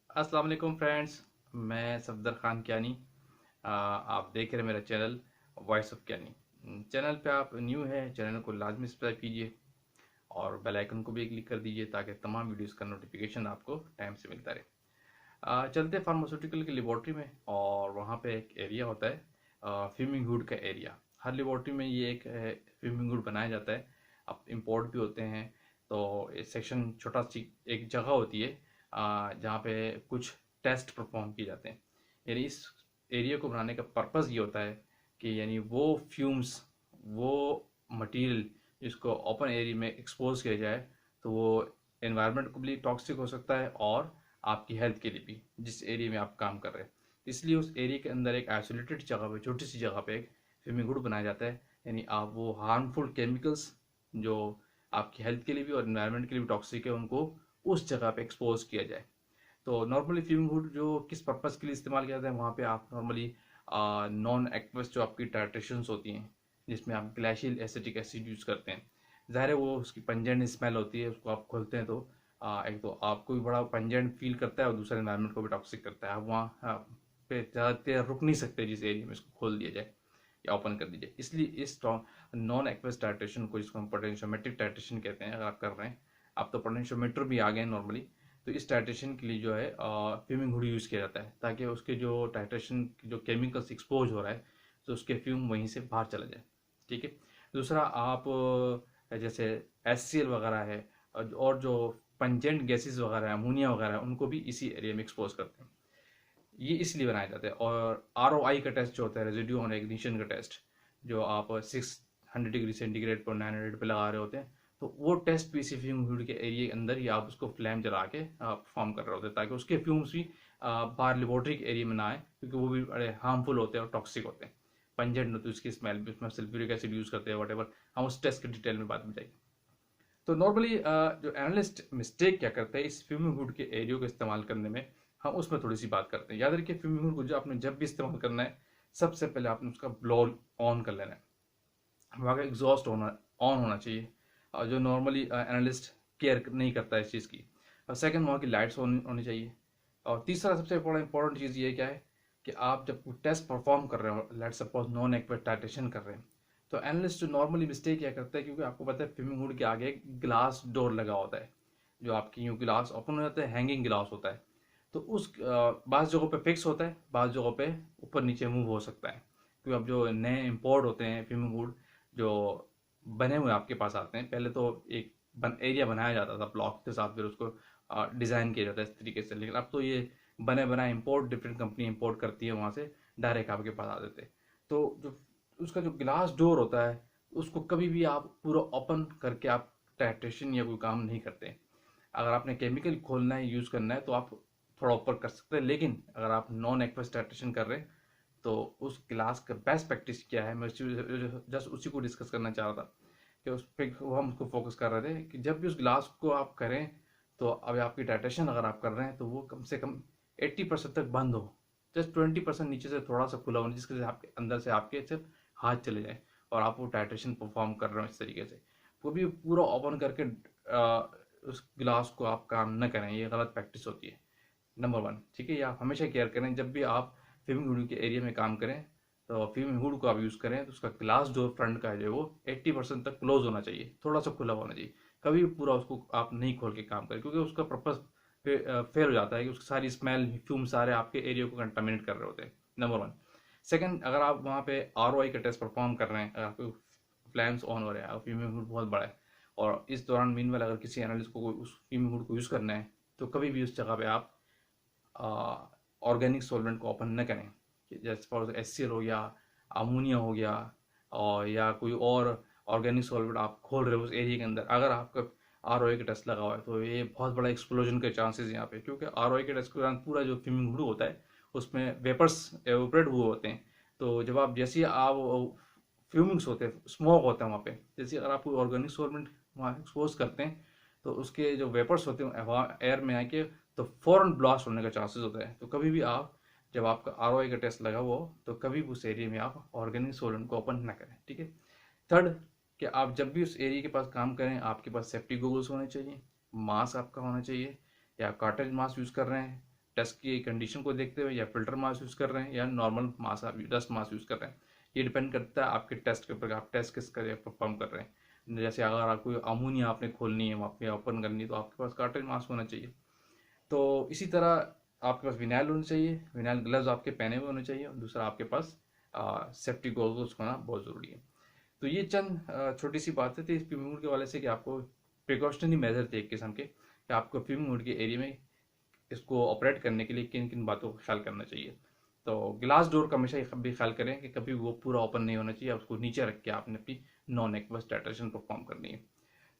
अस्सलाम वालेकुम फ्रेंड्स। मैं सफदर ख़ान कियानी। आप देख रहे हैं मेरा channel voice of Kiyani. Channel पे आप न्यू है, चैनल को लाजमी सब्सक्राइब कीजिए और बेल आइकन को भी क्लिक कर दीजिए ताकि तमाम वीडियोस का नोटिफिकेशन आपको टाइम से मिलता रहे। चलते फार्मास्यूटिकल की लेबॉर्ट्री में, और वहाँ पे एक एरिया होता है फ्यूमिंग हुड का एरिया। हर लेबॉर्ट्री में ये एक फ्यूमिंग हुड बनाया जाता है। अब इम्पोर्ट भी होते हैं, तो सेक्शन छोटा सी एक जगह होती है जहाँ पे कुछ टेस्ट परफॉर्म किए जाते हैं। यानी इस एरिया को बनाने का पर्पज़ ये होता है कि यानी वो फ्यूम्स, वो मटेरियल जिसको ओपन एरिया में एक्सपोज किया जाए तो वो एनवायरनमेंट को भी टॉक्सिक हो सकता है और आपकी हेल्थ के लिए भी, जिस एरिया में आप काम कर रहे हैं। इसलिए उस एरिया के अंदर एक आइसोलेटेड जगह पे, छोटी सी जगह पे एक स्विमिंग हुड बनाया जाता है। यानी आप वो हार्मफुल केमिकल्स जो आपकी हेल्थ के लिए भी और एनवायरनमेंट के लिए भी टॉक्सिक है, उनको उस जगह पे एक्सपोज किया जाए। तो नॉर्मली स्विमिंग हुड जो किस पर्पज़ के लिए इस्तेमाल किया जाता है, वहाँ पे आप नॉर्मली नॉन एक्वस जो आपकी टाइट्रेशंस होती हैं, जिसमें आप ग्लेशियल एसिटिक एसिड यूज़ करते हैं। ज़ाहिर है वो उसकी पंजेंट स्मेल होती है, उसको आप खोलते हैं तो एक तो आपको भी बड़ा पंजेंट फील करता है और दूसरा एनवायरनमेंट को भी टॉक्सिक करता है। आप वहाँ पे ज़्यादा देर रुक नहीं सकते जिस एरिया में इसको खोल दिया जाए या ओपन कर दीजिए। इसलिए इस नॉन एक्वस टाइट्रेशन को, जिसको हम पोटेंशियोमेट्रिक टाइट्रेशन कहते हैं, अगर आप कर रहे हैं, आप तो पोटेंशियोमीटर भी आ गए नॉर्मली, तो इस टाइट्रेशन के लिए जो है फ्यूमिंग हुड यूज़ किया जाता है ताकि उसके जो टाइट्रेशन जो केमिकल्स एक्सपोज हो रहा है तो उसके फ्यूम वहीं से बाहर चला जाए। ठीक है। दूसरा आप जैसे HCl वगैरह है और जो पंजेंट गैसेस वगैरह है, अमोनिया वगैरह है, उनको भी इसी एरिया में एक्सपोज करते हैं। ये इसलिए बनाया जाता है। और ROI का टेस्ट जो होता है, रेजिड्यू ऑन इग्निशन का टेस्ट, जो आप 600 डिग्री सेंटीग्रेड पर 900 पे लगा रहे होते हैं, तो वो टेस्ट भी इसी फ्यूम हुड के एरिया के अंदर ही आप उसको फ्लैम जला के परफॉर्म कर रहे होते हैं ताकि उसके फ्यूम्स भी बाहर लेबोरेटरी के एरिया में ना आए, क्योंकि वो भी बड़े हार्मफुल होते हैं और टॉक्सिक होते हैं। पंजेंट होती है उसकी स्मेल भी, उसमें सल्फ्यूरिक एसिड यूज़ करते हैं, वट एवर। हम उस टेस्ट की डिटेल में बात में जाएंगे। तो नॉर्मली जो एनालिस्ट मिस्टेक क्या करते हैं इस फ्यूमिंग हुड के एरिया को इस्तेमाल करने में, हम उसमें थोड़ी सी बात करते हैं। याद रखिए, फ्यूमिंग हुड को जो आपने जब भी इस्तेमाल करना है, सबसे पहले आपने उसका ब्लो ऑन कर लेना है। वहाँ का एग्जॉस्ट ऑन होना चाहिए, जो नॉर्मली एनालिस्ट केयर नहीं करता है इस चीज़ की। और सेकंड, वहाँ की लाइट्स ऑन होनी चाहिए। और तीसरा सबसे बड़ा इंपॉर्टेंट चीज़ ये क्या है कि आप जब टेस्ट परफॉर्म कर रहे हो, लेट सपोज नॉन एक्वेट टाइट्रेशन कर रहे हैं, तो एनालिस्ट जो नॉर्मली मिस्टेक क्या करता है, क्योंकि आपको पता है फ्यूमिंग हुड के आगे एक ग्लास डोर लगा होता है, जो आपकी यूँ गिलास ओपन हो जाता है, हैंगिंग गिलास होता है। तो उस बाज़ जगहों पे फिक्स होता है, बाज़ जगहों पे ऊपर नीचे मूव हो सकता है, क्योंकि अब जो नए इम्पोर्ट होते हैं फ्यूमिंग हुड, जो बने हुए आपके पास आते हैं, पहले तो एक एरिया बनाया जाता था ब्लॉक के साथ, फिर उसको डिज़ाइन किया जाता है इस तरीके से। लेकिन अब तो ये बने बनाए इम्पोर्ट डिफरेंट कंपनी इम्पोर्ट करती है, वहाँ से डायरेक्ट आपके पास आ जाते हैं। तो जो उसका जो ग्लास डोर होता है, उसको कभी भी आप पूरा ओपन करके आप टाइट्रेशन या कोई काम नहीं करते। अगर आपने केमिकल खोलना है, यूज़ करना है, तो आप थोड़ा ऊपर कर सकते हैं। लेकिन अगर आप नॉन एक्वस टाइट्रेशन कर रहे हैं, तो उस क्लास का बेस्ट प्रैक्टिस क्या है, मैं जस्ट उसी को डिस्कस करना चाह रहा था कि उस पर वो हम उसको फोकस कर रहे थे कि जब भी उस ग्लास को आप करें, तो अब आपकी टाइट्रेशन अगर आप कर रहे हैं तो वो कम से कम 80% तक बंद हो। जस्ट 20% नीचे से थोड़ा सा खुला हो, जिसके से आपके अंदर से आपके सिर्फ हाथ चले जाए और आप वो टाइट्रेशन परफॉर्म कर रहे हो इस तरीके से। वो भी पूरा ओपन करके उस गिलास को आप काम न करें, ये गलत प्रैक्टिस होती है। नंबर वन, ठीक है। ये आप हमेशा केयर करें, जब भी आप फिल्म हुड के एरिया में काम करें, तो फिल्म हुड को आप यूज़ करें तो उसका ग्लास डोर फ्रंट का है जो वो 80% तक क्लोज होना चाहिए, थोड़ा सा खुला होना चाहिए। कभी भी पूरा उसको आप नहीं खोल के काम करें, क्योंकि उसका पर्पज़ फेल हो जाता है कि उसकी सारी स्मेल फ्यूम सारे आपके एरिया को कंटामिनेट कर रहे होते हैं। Number one. सेकंड, अगर आप वहाँ पे ROI का टेस्ट परफॉर्म कर रहे हैं, अगर आपके फ्लैम्स ऑन हो रहे हैं और फीमेल हुड बहुत बड़ा है, और इस दौरान मीनवेल अगर किसी एनालिस्ट को उस फीमेल हुड को यूज़ करना है, तो कभी भी उस जगह पे आप ऑर्गेनिक सॉल्वेंट को ओपन न करें। जैसे फॉर HCl हो गया, अमोनिया हो गया, और या कोई और ऑर्गेनिक सॉल्वेंट आप खोल रहे हो उस एरिया के अंदर, अगर आपका ROI का टेस्ट लगा हुआ है, तो ये बहुत बड़ा एक्सप्लोजन के चांसेस यहाँ पे, क्योंकि ROI के टेस्ट के दौरान पूरा जो फ्यूमिंग हुड होता है उसमें वेपर्स एवोपरेट हुए होते हैं। तो जब आप जैसे ही आप फ्यूमिंग्स होते हैं, स्मोक होता है वहाँ पे, जैसे अगर आप कोई ऑर्गेनिक सॉल्वेंट वहाँ एक्सपोज करते हैं, तो उसके जो वेपर्स होते हैं एयर में आके तो फ़ौरन ब्लास्ट होने का चांसेस होता है। तो कभी भी आप, जब आपका ROI का टेस्ट लगा हुआ हो, तो कभी भी उस एरिया में आप ऑर्गेनिक सोलन को ओपन ना करें। ठीक है। थर्ड, कि आप जब भी उस एरिया के पास काम करें, आपके पास सेफ्टी गोगल्स होने चाहिए, मास्क आपका होना चाहिए, या कार्टेज मास्क यूज़ कर रहे हैं, टेस्ट की कंडीशन को देखते हुए या फिल्टर मास्क यूज़ कर रहे हैं या normal mask, dust mask use कर रहे हैं। ये डिपेंड करता है आपके टेस्ट के ऊपर, आप टेस्ट किस तरह परफॉर्म कर रहे हैं। जैसे अगर आपको अमोनिया आपने खोलनी है, वहाँ पे ओपन करनी है, तो आपके पास कार्ट्रिज मास्क होना चाहिए। तो इसी तरह आपके पास विनाइल होना चाहिए, विनाइल ग्लव्स आपके पहने हुए होने चाहिए, और दूसरा आपके पास सेफ्टी गॉगल्स होना बहुत ज़रूरी है। तो ये चंद छोटी सी बातें थी इस फ्यूमिंग हुड के वाले से, कि आपको प्रिकॉशनरी मेजर थे एक किस्म के, कि आपको फ्यूमिंग हुड के एरिया में इसको ऑपरेट करने के लिए किन किन बातों का ख्याल करना चाहिए। तो ग्लास डोर का हमेशा भी ख्याल करें कि कभी वो पूरा ओपन नहीं होना चाहिए, उसको नीचे रख के आपने अपनी नॉन एक्वस टाइट्रेशन परफॉर्म करनी है।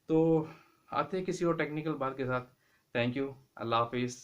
तो आते हैं किसी और टेक्निकल बात के साथ। थैंक यू, अल्लाह हाफिज़।